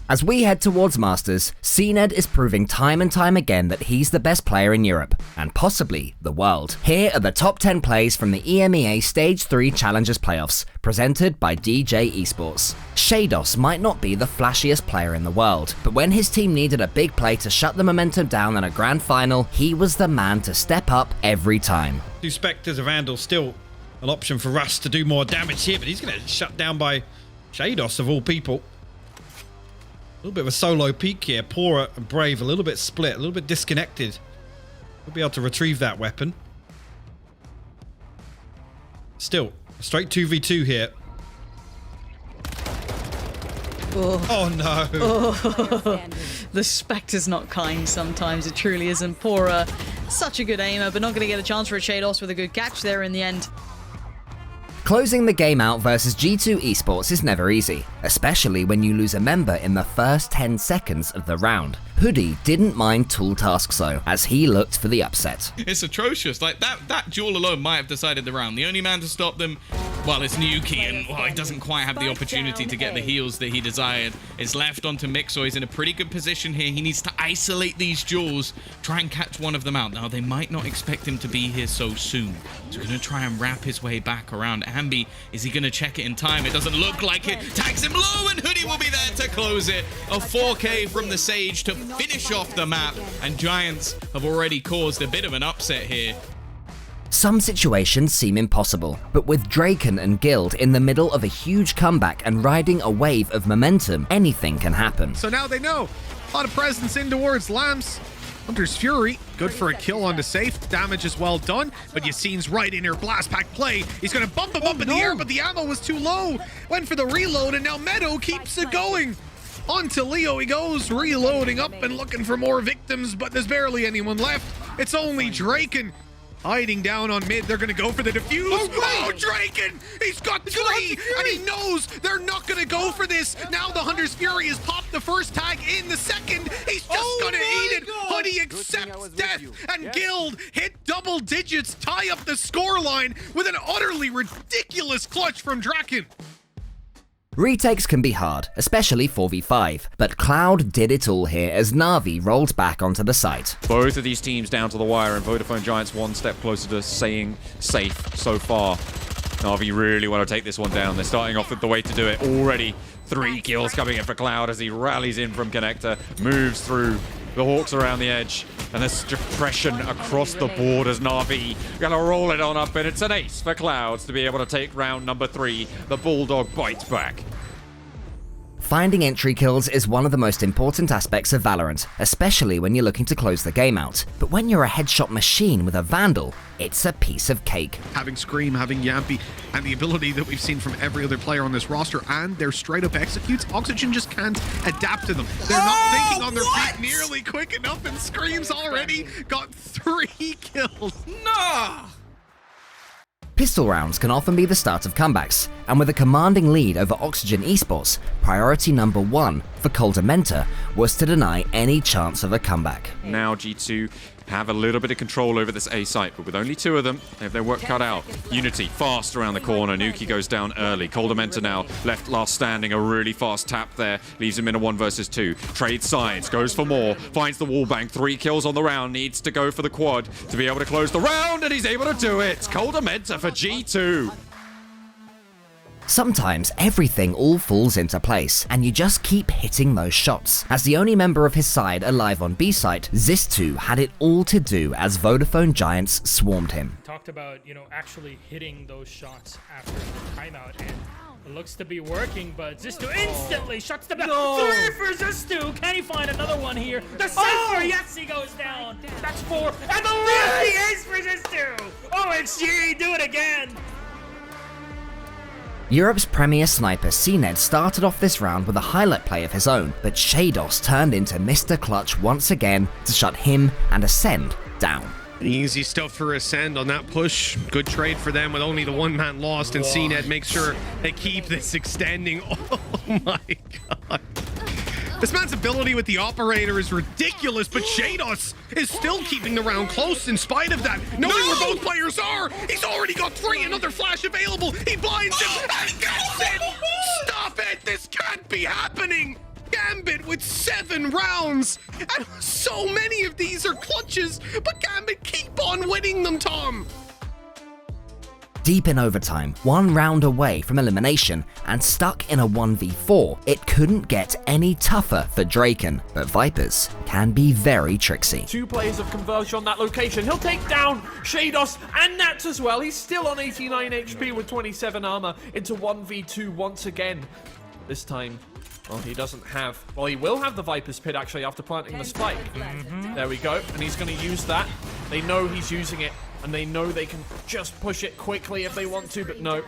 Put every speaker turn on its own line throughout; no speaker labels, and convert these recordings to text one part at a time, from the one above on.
As we head towards Masters, cNed is proving time and time again that he's the best player in Europe, and possibly the world. Here are the top 10 plays from the EMEA Stage 3 Challengers Playoffs, presented by G2 Esports. Sheydos might not be the flashiest player in the world, but when his team needed a big play to shut the momentum down in a grand final, he was the man to step up every time.
Two Spectres of Vandal, still an option for Russ to do more damage here, but he's going to get shut down by Sheydos of all people. A little bit of a solo peak here. pAura and Brave a little bit split, a little bit disconnected. We'll be able to retrieve that weapon. Still, a straight 2v2 here. Oh no.
Oh. The Spectre's not kind sometimes, it truly isn't. pAura, such a good aimer, but not going to get a chance for a Sheydos with a good catch there in the end.
Closing the game out versus G2 Esports is never easy, especially when you lose a member in the first 10 seconds of the round. Hoodie didn't mind tool tasks though, as he looked for the upset.
It's atrocious. Like that duel alone might have decided the round. The only man to stop them, well, it's Nuki, and he doesn't quite have the opportunity to get the heals that he desired. It's left onto mixwell. He's in a pretty good position here. He needs to isolate these duels, try and catch one of them out. Now, they might not expect him to be here so soon. So he's going to try and wrap his way back around. Ambi, is he going to check it in time? It doesn't look like it. Tags him low, and Hoodie will be there to close it. A 4K from the Sage to finish off the map, and Giants have already caused a bit of an upset here.
Some situations seem impossible, but with Draken and Guild in the middle of a huge comeback and riding a wave of momentum, anything can happen.
So now they know. A lot of presence in towards Lambs. Hunter's Fury, good for a kill on the safe. Damage is well done, but Yassine's right in her blast pack play. He's going to bump him up in the air, but the ammo was too low. Went for the reload, and now Meadow keeps it going. On to Leo he goes, reloading up and looking for more victims, but there's barely anyone left. It's only Draken. Hiding down on mid, they're gonna go for the defuse. Oh, Draken! He's got 3, and he knows they're not gonna go for this. Now the Hunter's Fury has popped the first tag in the second. He's just gonna eat it. Hoodie accepts death, and Guild hit double digits, tie up the scoreline with an utterly ridiculous clutch from Draken.
Retakes can be hard, especially 4v5, but Cloud did it all here as Na'Vi rolled back onto the site.
Both of these teams down to the wire, and Vodafone Giants one step closer to saying safe so far. Na'Vi really want to take this one down. They're starting off with the way to do it. Already 3 kills coming in for Cloud as he rallies in from Connector, moves through the Hawks around the edge, and there's depression across the board as Na'Vi gonna roll it on up, and it's an ace for Clouds to be able to take round number 3. The Bulldog bites back.
Finding entry kills is one of the most important aspects of Valorant, especially when you're looking to close the game out. But when you're a headshot machine with a Vandal, it's a piece of cake.
Having Scream, having Yampy, and the ability that we've seen from every other player on this roster, and their straight up executes, Oxygen just can't adapt to them. They're not thinking on their feet nearly quick enough, and Scream's already got 3 kills.
No!
Pistol rounds can often be the start of comebacks, and with a commanding lead over Oxygen Esports, priority number 1 for Koldamenta was to deny any chance of a comeback.
Now G2 have a little bit of control over this A site, but with only 2 of them, they have their work cut out. Unity fast around the corner. Nuki goes down early. Koldamenta now left last standing. A really fast tap there. Leaves him in a 1 versus 2. Trades sides. Goes for more. Finds the wall bank. 3 kills on the round. Needs to go for the quad to be able to close the round, and he's able to do it. Koldamenta for G2.
Sometimes everything all falls into place, and you just keep hitting those shots. As the only member of his side alive on B site, Zis2 had it all to do as Vodafone Giants swarmed him.
Talked about, actually hitting those shots after the timeout, and it looks to be working, but Zis2 instantly shuts them down. 3 for Zis2. Can he find another one here? The Cypher, yes, he goes down. That's 4, and the lefty ace for Zis2. OXG, do it again.
Europe's premier sniper cNed started off this round with a highlight play of his own, but Sheydos turned into Mr. Clutch once again to shut him and Acend down.
Easy stuff for Acend on that push. Good trade for them with only the 1 man lost, and cNed makes sure they keep this extending. Oh my god. This man's ability with the operator is ridiculous, but Sheydos is still keeping the round close in spite of that. Knowing where both players are, he's already got 3, another flash available. He blinds him and gets it. Stop it, this can't be happening. Gambit with 7 rounds. And so many of these are clutches, but Gambit keep on winning them, Tom.
Deep in overtime, 1 round away from elimination and stuck in a 1v4, it couldn't get any tougher for Draken, but Vipers can be very tricksy.
2 players have converged on that location. He'll take down Sheydos and Nats as well. He's still on 89 HP with 27 armor into 1v2 once again. This time, well, he doesn't have... Well, he will have the Viper's Pit, actually, after planting the spike. There we go, and he's going to use that. They know he's using it, and they know they can just push it quickly if they want to, but no.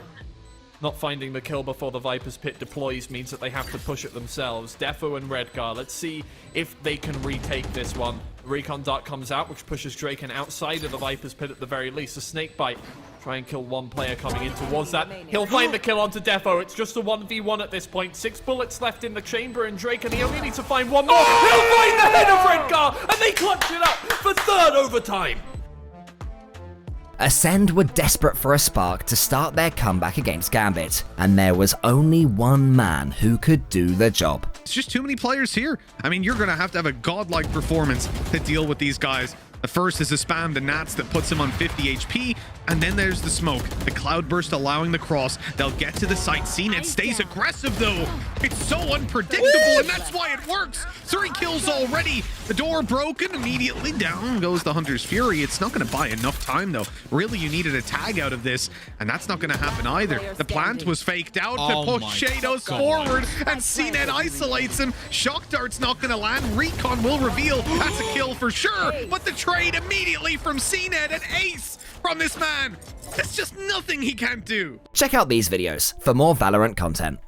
Not finding the kill before the Viper's Pit deploys means that they have to push it themselves. Defo and Redgar, let's see if they can retake this one. The Recon Dart comes out, which pushes Draken outside of the Viper's Pit at the very least. A snake bite. Try and kill one player coming in towards that. He'll find the kill onto Defo. It's just a 1v1 at this point. 6 bullets left in the chamber, and Draken, he only needs to find one more. He'll find the head of Redgar, and they clutch it up for 3rd overtime.
Acend were desperate for a spark to start their comeback against Gambit, and there was only one man who could do the job.
It's just too many players here. I mean, you're going to have a godlike performance to deal with these guys. The first is a spam to Nats that puts him on 50 HP, and then there's the smoke. The Cloudburst allowing the cross. They'll get to the site. cNed stays aggressive, though. It's so unpredictable, and that's why it works. 3 kills already. The door broken. Immediately down goes the Hunter's Fury. It's not going to buy enough time, though. Really, you needed a tag out of this, and that's not going to happen either. The plant was faked out to push Sheydos forward, and cNed isolates him. Shock Dart's not going to land. Recon will reveal. That's a kill for sure, but the trade immediately from cNed, and ace from this man. There's just nothing he can't do.
Check out these videos for more Valorant content.